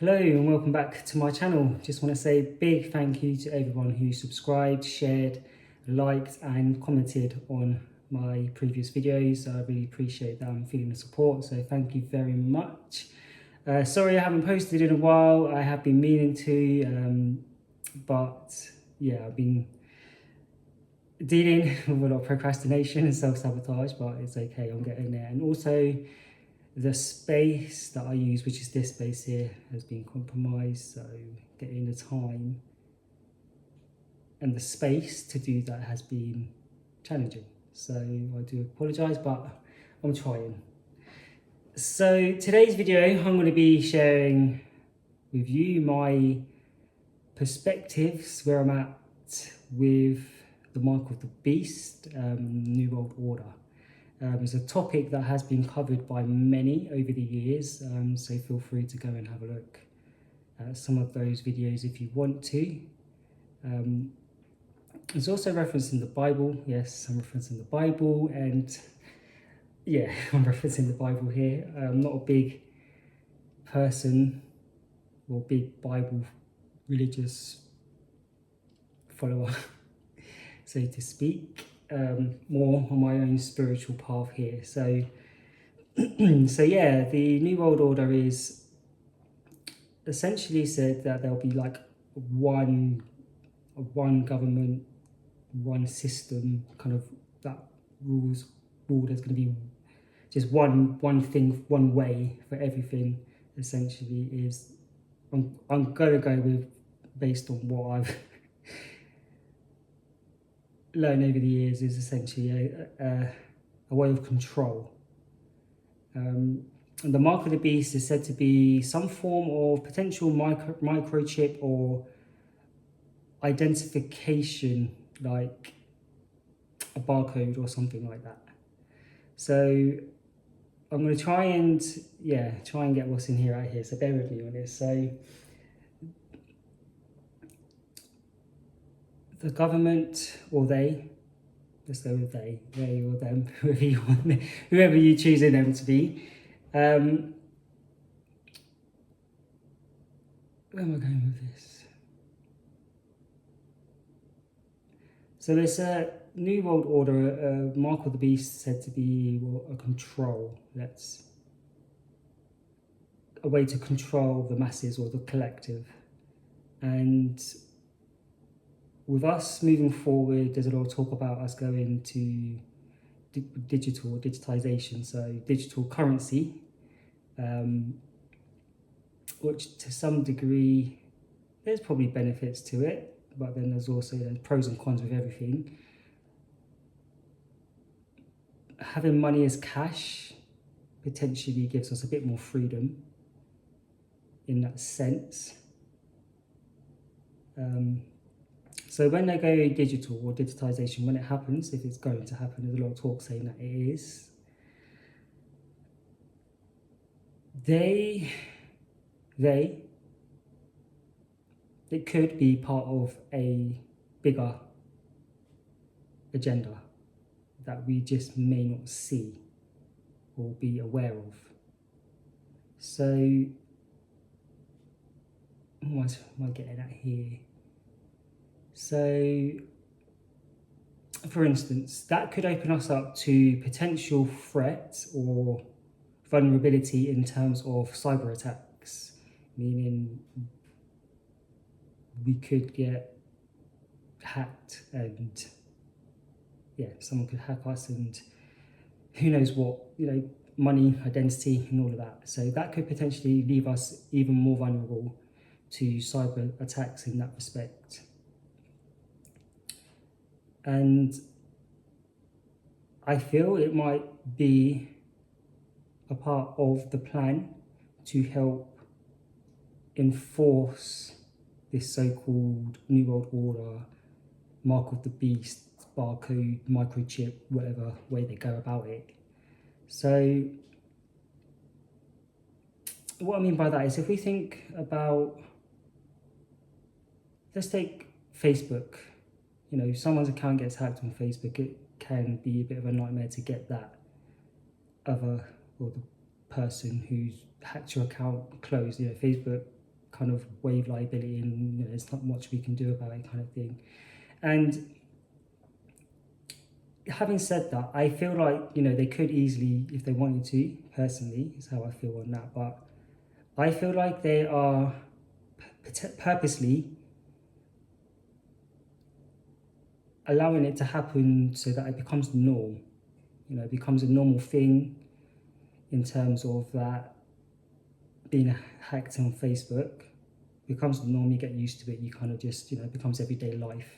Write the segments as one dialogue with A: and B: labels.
A: Hello and welcome back to my channel. Just want to say a big thank you to everyone who subscribed, shared, liked and commented on my previous videos. I really appreciate that. I'm feeling the support, so thank you very much. Sorry I haven't posted in a while. I have been meaning to, but yeah, I've been dealing with a lot of procrastination and self-sabotage, but it's okay, I'm getting there. And also the space that I use, which is this space here, has been compromised, so getting the time and the space to do that has been challenging. So I do apologise, but I'm trying. So today's video, I'm going to be sharing with you my perspectives, where I'm at with the Mark of the Beast, New World Order. It's a topic that has been covered by many over the years, so feel free to go and have a look at some of those videos if you want to. It's also referenced in the Bible. Yes, I'm referencing the Bible, and yeah, I'm referencing the Bible here. I'm not a big person or big Bible religious follower, so to speak. More on my own spiritual path here. So yeah, the New World Order is essentially said that there'll be like one government, one system, kind of that rules all. There's going to be just one thing, one way for everything. Essentially, is I'm going to go with, based on what I've learned over the years, is essentially a way of control. And the Mark of the Beast is said to be some form of potential microchip or identification, like a barcode or something like that. So I'm going to try and get what's in here out here. So bear with me on this. So the government, or they, let's go with they or them, whoever you choosing them to be. Where am I going with this? So there's a New World Order, Mark of the Beast, said to be a control. That's a way to control the masses or the collective. And with us moving forward, there's a lot of talk about us going to digitization, so digital currency, which to some degree, there's probably benefits to it, but then there's pros and cons with everything. Having money as cash potentially gives us a bit more freedom in that sense. So when they go digital or digitization, when it happens, if it's going to happen, there's a lot of talk saying that it is, it could be part of a bigger agenda that we just may not see or be aware of. So what am I getting at here? So, for instance, that could open us up to potential threat or vulnerability in terms of cyber attacks, meaning we could get hacked and someone could hack us and who knows what, money, identity and all of that. So that could potentially leave us even more vulnerable to cyber attacks in that respect. And I feel it might be a part of the plan to help enforce this so-called New World Order, Mark of the Beast, barcode, microchip, whatever way they go about it. So what I mean by that is, if we think about, let's take Facebook. If someone's account gets hacked on Facebook, it can be a bit of a nightmare to get that other, or the person who's hacked your account closed. Facebook kind of waive liability, and there's not much we can do about it, kind of thing. And having said that, I feel like they could easily, if they wanted to, personally, is how I feel on that. But I feel like they are purposely allowing it to happen so that it becomes the norm. It becomes a normal thing in terms of that being hacked on Facebook becomes the norm. You get used to it. You kind of just, it becomes everyday life.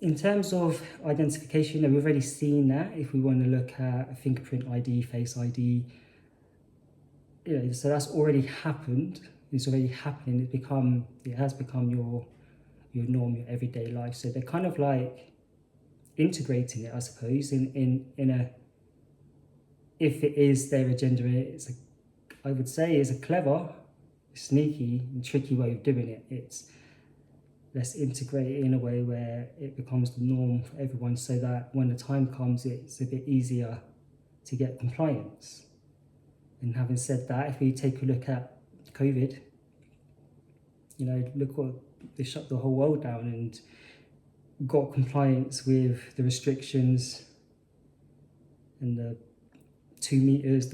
A: In terms of identification, we've already seen that. If we want to look at fingerprint ID, face ID, so that's already happened. It's already happening. It has become your norm, your everyday life. So they're kind of like integrating it, I suppose, in a, if it is their agenda, I would say is a clever, sneaky and tricky way of doing it. Let's integrate it in a way where it becomes the norm for everyone, so that when the time comes, it's a bit easier to get compliance. And having said that, if we take a look at COVID, look what they shut the whole world down and got compliance with the restrictions and the 2 meters,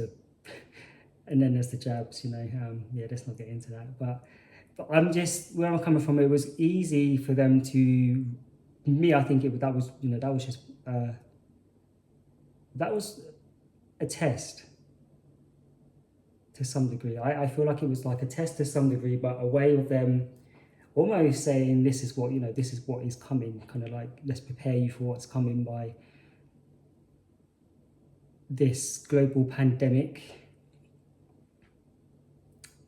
A: and then there's the jabs. Let's not get into that. But I'm just, where I'm coming from, it was easy for them to, me, I think that was a test to some degree. I feel like it was like a test to some degree, but a way of them almost saying, this is what is coming, kind of like, let's prepare you for what's coming by this global pandemic,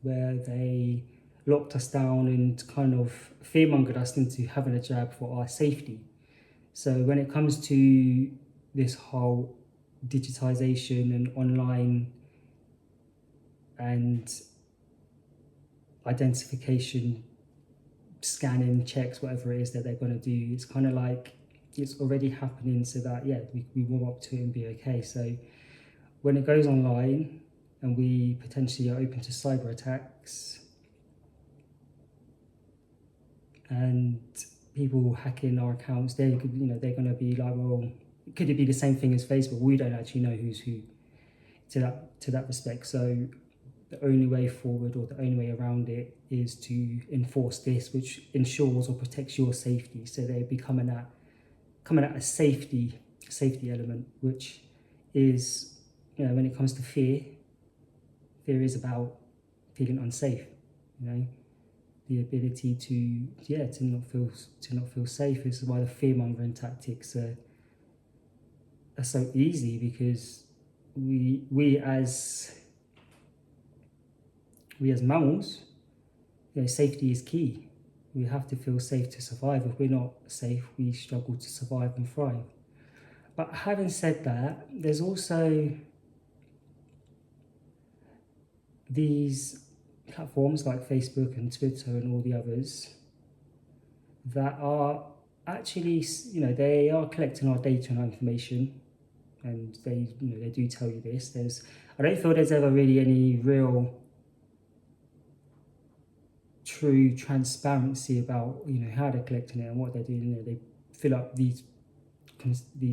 A: where they locked us down and kind of fearmongered us into having a jab for our safety. So when it comes to this whole digitization and online and identification, scanning, checks, whatever it is that they're going to do, it's kind of like it's already happening, so that we warm up to it and be okay. So when it goes online and we potentially are open to cyber attacks and people hacking our accounts, they're going to be like, well, could it be the same thing as Facebook? We don't actually know who's who to that respect. So the only way forward, or the only way around it, is to enforce this, which ensures or protects your safety. So they'd be coming at a safety element, which is, when it comes to fear is about feeling unsafe. The ability to not feel safe. This is why the fear-mongering tactics are so easy, because we as mammals, safety is key. We have to feel safe to survive. If we're not safe, we struggle to survive and thrive. But having said that, there's also these platforms like Facebook and Twitter and all the others that are actually, they are collecting our data and our information, and they do tell you this. I don't feel there's ever really any real true transparency about how they're collecting it and what they're doing. They fill up these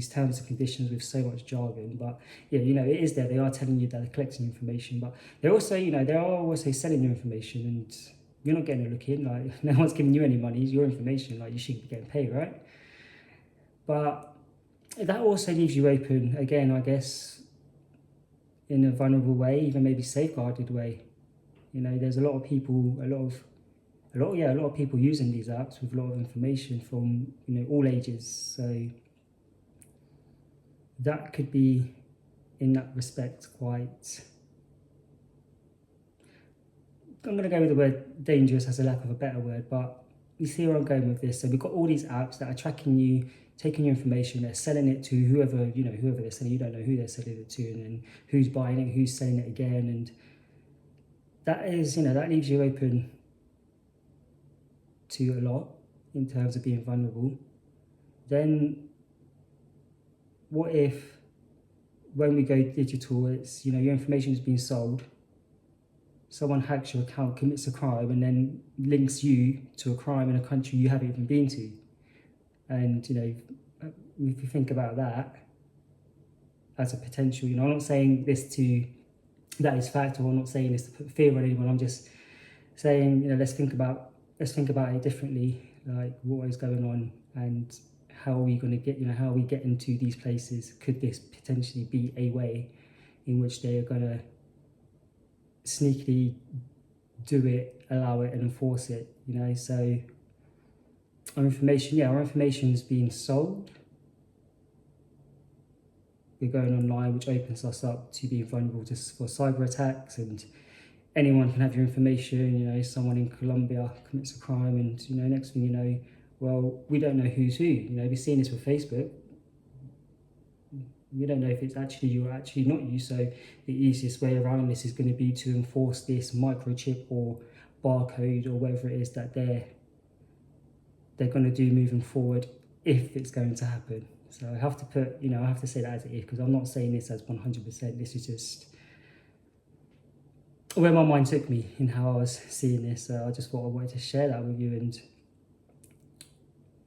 A: terms and conditions with so much jargon, but it is there. They are telling you that they're collecting information, but they're also they are also selling your information, and you're not getting a look in. Like, no one's giving you any money. It's your information. Like, you should be getting paid, right? But that also leaves you open again, I guess, in a vulnerable way, even maybe safeguarded way. There's a lot of people using these apps with a lot of information from all ages. So that could be, in that respect, quite, I'm going to go with the word dangerous as a lack of a better word, but you see where I'm going with this. So we've got all these apps that are tracking you, taking your information, they're selling it to whoever they're selling. You don't know who they're selling it to, and then who's buying it, who's selling it again, and that is, that leaves you open to a lot in terms of being vulnerable. Then what if, when we go digital, it's your information is being sold, someone hacks your account, commits a crime, and then links you to a crime in a country you haven't even been to. And, you know, if you think about that as a potential, you know, I'm not saying this to, that is fact, or I'm not saying this to put fear on anyone. I'm just saying, you know, let's think about it differently, like what is going on and how are we going to get, you know, how are we get into these places? Could this potentially be a way in which they are going to sneakily do it, allow it, and enforce it? You know, so our information is being sold. We're going online, which opens us up to being vulnerable for cyber attacks, and anyone can have your information. You know, someone in Colombia commits a crime, and, you know, next thing you know, well, we don't know who's who. You know, we've seen this with Facebook. We don't know if it's actually you or actually not you. So the easiest way around this is going to be to enforce this microchip or barcode or whatever it is that they're going to do moving forward, if it's going to happen. So I have to put, you know, I have to say that as it is, because I'm not saying this as 100%. This is just where my mind took me in how I was seeing this. So I just thought I wanted to share that with you. And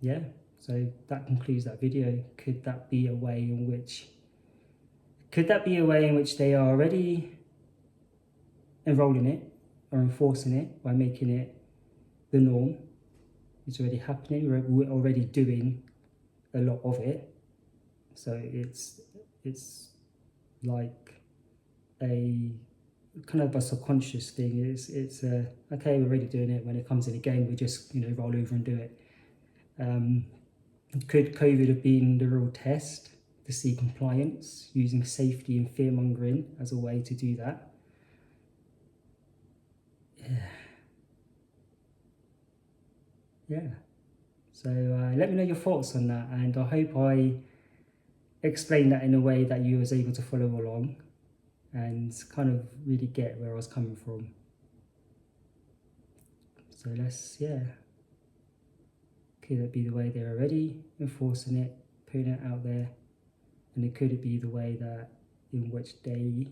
A: yeah, so that concludes that video. Could that be a way in which they are already enrolling it or enforcing it by making it the norm? It's already happening. We're already doing a lot of it. So it's like a kind of a subconscious thing. It's okay, we're already doing it. When it comes in again, we just, you know, roll over and do it. Could COVID have been the real test to see compliance, using safety and fear mongering as a way to do that? Yeah. So let me know your thoughts on that, and I hope I explained that in a way that you was able to follow along and kind of really get where I was coming from. So could it be the way they're already enforcing it, putting it out there, and could it be the way that in which they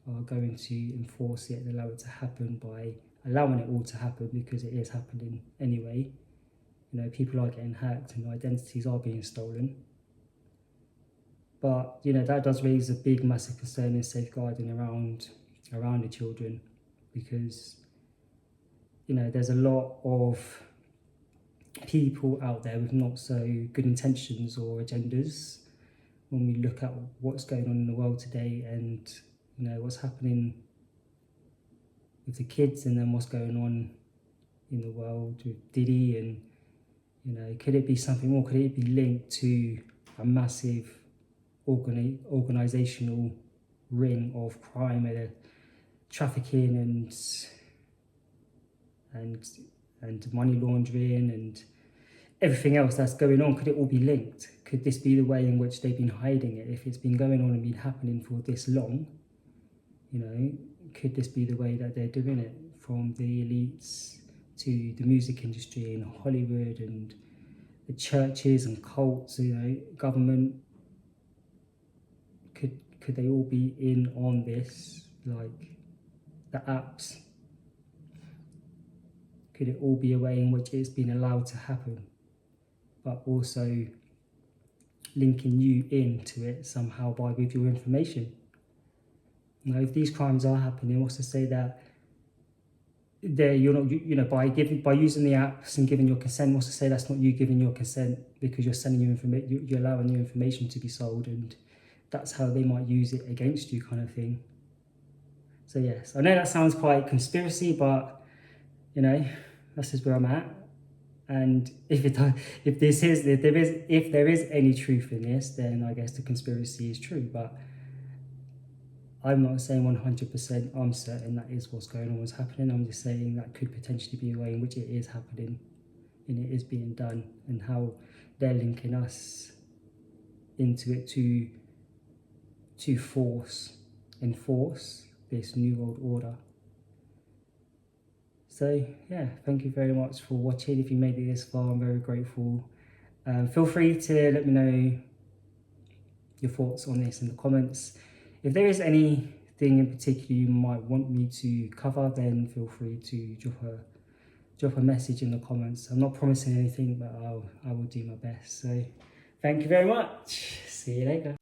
A: are going to enforce it and allow it to happen by allowing it all to happen, because it is happening anyway. You know, people are getting hacked and identities are being stolen. But, you know, that does raise a big, massive concern in safeguarding around the children, because, you know, there's a lot of people out there with not so good intentions or agendas when we look at what's going on in the world today, and, you know, what's happening with the kids, and then what's going on in the world with Diddy. And, you know, could it be something more? Could it be linked to a massive organisational ring of crime and trafficking and money laundering and everything else that's going on? Could it all be linked? Could this be the way in which they've been hiding it? If it's been going on and been happening for this long, you know, could this be the way that they're doing it, from the elites to the music industry and Hollywood and the churches and cults, you know, government? Could they all be in on this, like the apps? Could it all be a way in which it's been allowed to happen, but also linking you into it somehow with your information? You know, if these crimes are happening, what's to say that you're not, you know, by using the apps and giving your consent, what's to say that's not you giving your consent, because you're sending your information, you're allowing your information to be sold, and that's how they might use it against you, kind of thing. So yes, I know that sounds quite conspiracy, but, you know, that's just where I'm at. And if there is any truth in this, then I guess the conspiracy is true. But I'm not saying 100% I'm certain that is what's going on, what's happening. I'm just saying that could potentially be a way in which it is happening and it is being done, and how they're linking us into it to enforce this new world order. So yeah, thank you very much for watching. If you made it this far, I'm very grateful. Feel free to let me know your thoughts on this in the comments. If there is anything anything in particular you might want me to cover, then feel free to drop a message in the comments. I'm not promising anything, but I will do my best. So thank you very much. See you later.